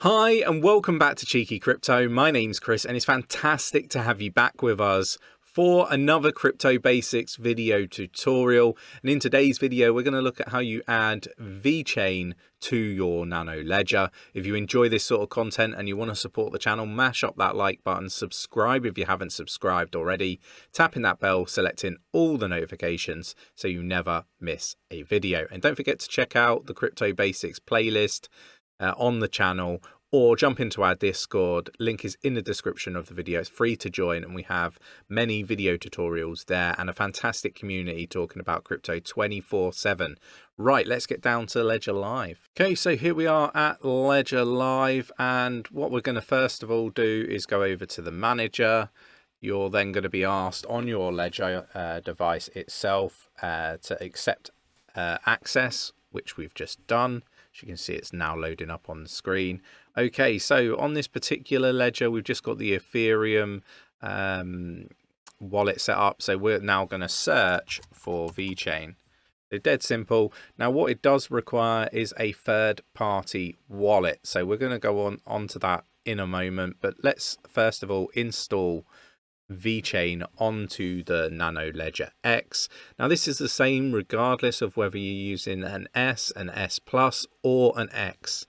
Hi and welcome back to Cheeky Crypto. My name's Chris and it's fantastic to have you back with us for another crypto basics video tutorial. And in today's video, we're going to look at how you add Vechain to your Nano Ledger. If you enjoy this sort of content and you want to support the channel, mash up that like button, subscribe if you haven't subscribed already, tapping that bell, selecting all the notifications so you never miss a video. And don't forget to check out the crypto basics playlist on the channel, or jump into our Discord. Link is in the description of the video. It's free to join and we have many video tutorials there and a fantastic community talking about crypto 24/7. Right, let's get down to Ledger Live. Okay, so here we are at Ledger Live, and what we're going to first of all do is go over to the manager. You're then going to be asked on your Ledger device itself to accept access, which we've just done. As you can see, it's now loading up on the screen. Okay, so on this particular ledger, we've just got the Ethereum wallet set up. So we're now going to search for Vechain. So dead simple. Now, what it does require is a third-party wallet. So we're going to go onto that in a moment. But let's first of all install Vechain onto the Nano Ledger X. Now this is the same regardless of whether you're using an S, an S Plus, or an X.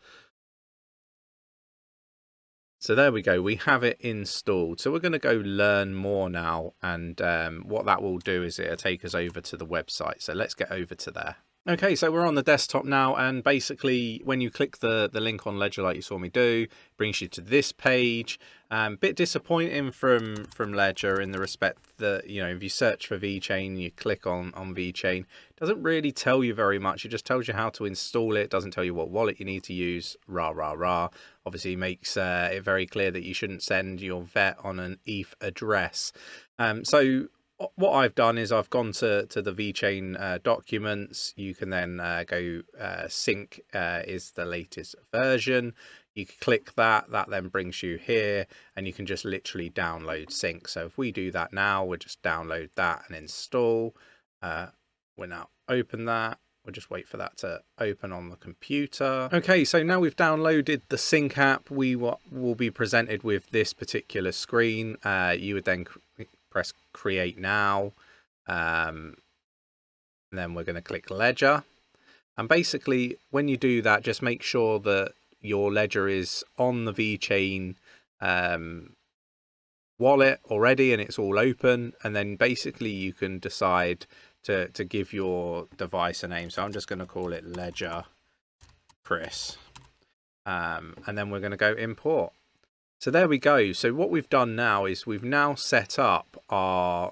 So there we go, we have it installed. So we're going to go learn more now, and what that will do is it'll take us over to the website. So let's get over to there. Okay, so we're on the desktop now, and basically when you click the link on Ledger like you saw me do, it brings you to this page. Bit disappointing from Ledger in the respect that, you know, if you search for Vechain, you click on Vechain, it doesn't really tell you very much. It just tells you how to install it. It doesn't tell you what wallet you need to use, rah. Obviously it makes it very clear that you shouldn't send your VET on an ETH address. So what I've done is I've gone to the Vechain documents. You can then go sync is the latest version. You can click that then brings you here, and you can just literally download sync. So if we do that now, we'll just download that and install. We'll now open that. We'll just wait for that to open on the computer. Okay, so now we've downloaded the sync app, we will be presented with this particular screen. You would then press create now, and then we're going to click Ledger. And basically when you do that, just make sure that your ledger is on the Vechain wallet already and it's all open, and then basically you can decide to give your device a name. So I'm just going to call it Ledger Chris, and then we're going to go import. So there we go. So what we've done now is we've now set up our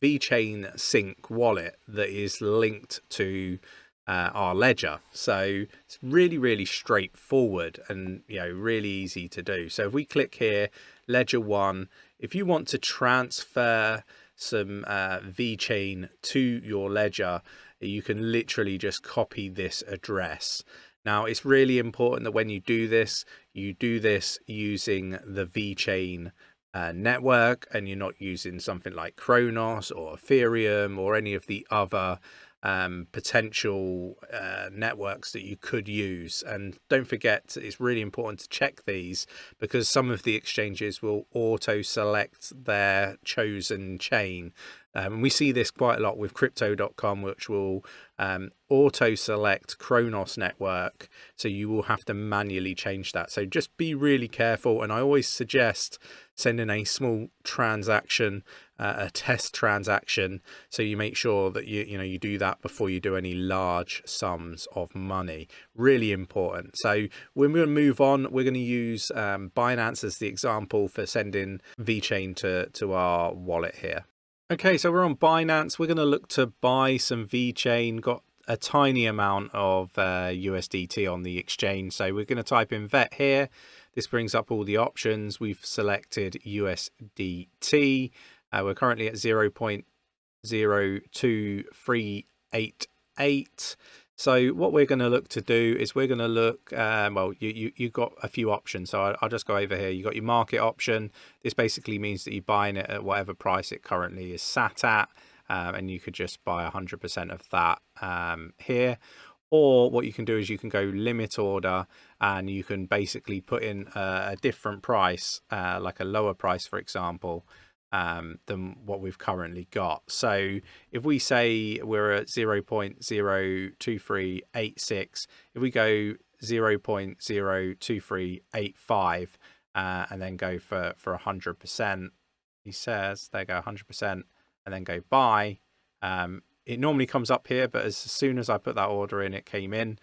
Vechain sync wallet that is linked to our ledger. So it's really straightforward and, you know, really easy to do. So if we click here, Ledger 1, if you want to transfer some Vechain to your ledger, you can literally just copy this address. Now, it's really important that when you do this using the Vechain network, and you're not using something like Kronos or Ethereum or any of the other potential networks that you could use. And don't forget, it's really important to check these, because some of the exchanges will auto select their chosen chain. And we see this quite a lot with crypto.com, which will auto select Kronos network, so you will have to manually change that. So just be really careful, and I always suggest sending a small transaction, a test transaction, so you make sure that you do that before you do any large sums of money. Really important. So we're going to move on. We're going to use Binance as the example for sending Vechain to our wallet here. Okay, so we're on Binance. We're going to look to buy some Vechain. Got a tiny amount of USDT on the exchange, so we're going to type in VET here. This brings up all the options. We've selected USDT. We're currently at 0.02388. So what we're going to look to do is we're going to look, well, you've got a few options. So I'll just go over here. You've got your market option. This basically means that you're buying it at whatever price it currently is sat at. And you could just buy 100% of that here. Or what you can do is you can go limit order, and you can basically put in a different price, like a lower price, for example, than what we've currently got. So if we say we're at 0.02386, if we go 0.02385 and then go for 100%, he says, there go 100%, and then go buy. It normally comes up here, but as soon as I put that order in, it came in.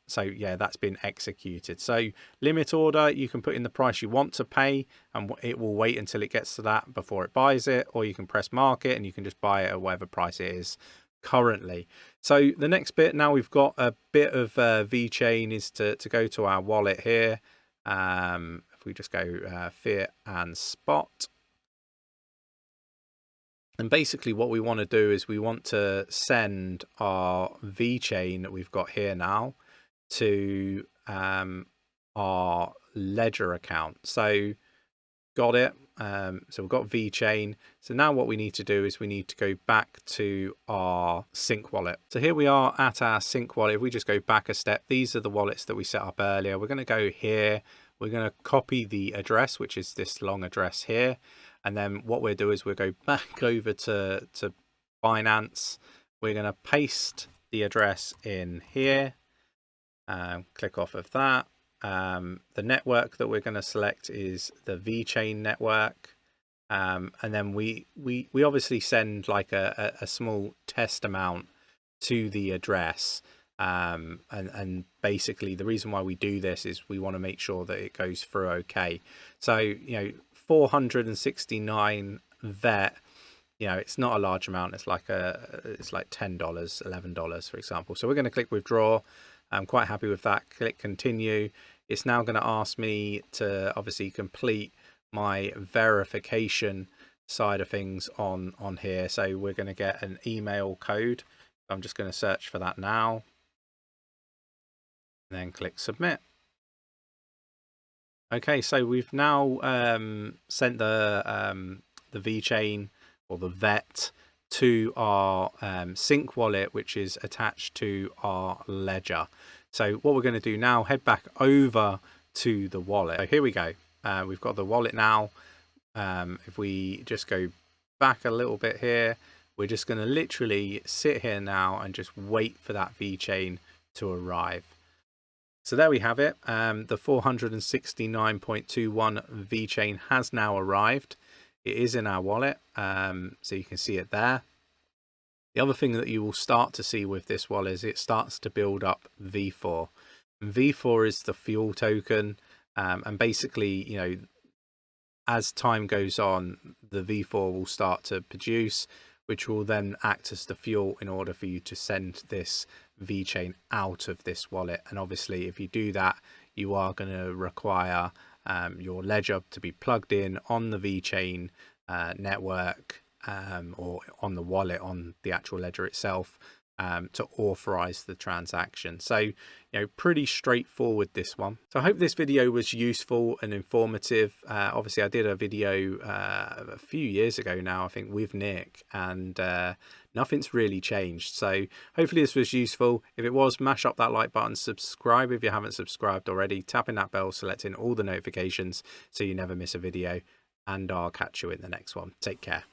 So yeah, that's been executed. So limit order, you can put in the price you want to pay, and it will wait until it gets to that before it buys it, or you can press market and you can just buy it at whatever price it is currently. So the next bit, now we've got a bit of Vechain, is to go to our wallet here. If we just go fiat and spot. And basically what we want to do is we want to send our Vechain that we've got here now to our ledger account. So got it. So we've got Vechain. So now what we need to do is we need to go back to our sync wallet. So here we are at our sync wallet. If we just go back a step, these are the wallets that we set up earlier. We're going to go here. We're going to copy the address, which is this long address here. And then what we'll do is we'll go back over to Binance. We're going to paste the address in here. Click off of that. The network that we're going to select is the Vechain network. And then we obviously send like a small test amount to the address. And basically the reason why we do this is we want to make sure that it goes through okay. So, you know, 469 vet, you know, it's not a large amount. It's like $10, $11, for example. So we're going to click withdraw. I'm quite happy with that. Click continue. It's now going to ask me to obviously complete my verification side of things on here. So we're going to get an email code. I'm just going to search for that now. And then click submit. Okay, so we've now sent the Vechain or the vet to our sync wallet, which is attached to our ledger. So what we're going to do now, head back over to the wallet. So here we go. We've got the wallet now. If we just go back a little bit here, we're just going to literally sit here now and just wait for that Vechain to arrive. So there we have it. The 469.21 Vechain has now arrived. It is in our wallet, so you can see it there. The other thing that you will start to see with this wallet is it starts to build up V4. And V4 is the fuel token, and basically, you know, as time goes on, the V4 will start to produce, which will then act as the fuel in order for you to send this Vechain out of this wallet. And obviously if you do that, you are going to require your ledger to be plugged in on the Vechain network, or on the wallet, on the actual ledger itself, to authorize the transaction. So, you know, pretty straightforward, this one. So I hope this video was useful and informative. Obviously I did a video a few years ago now, I think, with Nick, and nothing's really changed. So hopefully this was useful. If it was, mash up that like button, subscribe if you haven't subscribed already, tapping that bell, selecting all the notifications so you never miss a video, and I'll catch you in the next one. Take care.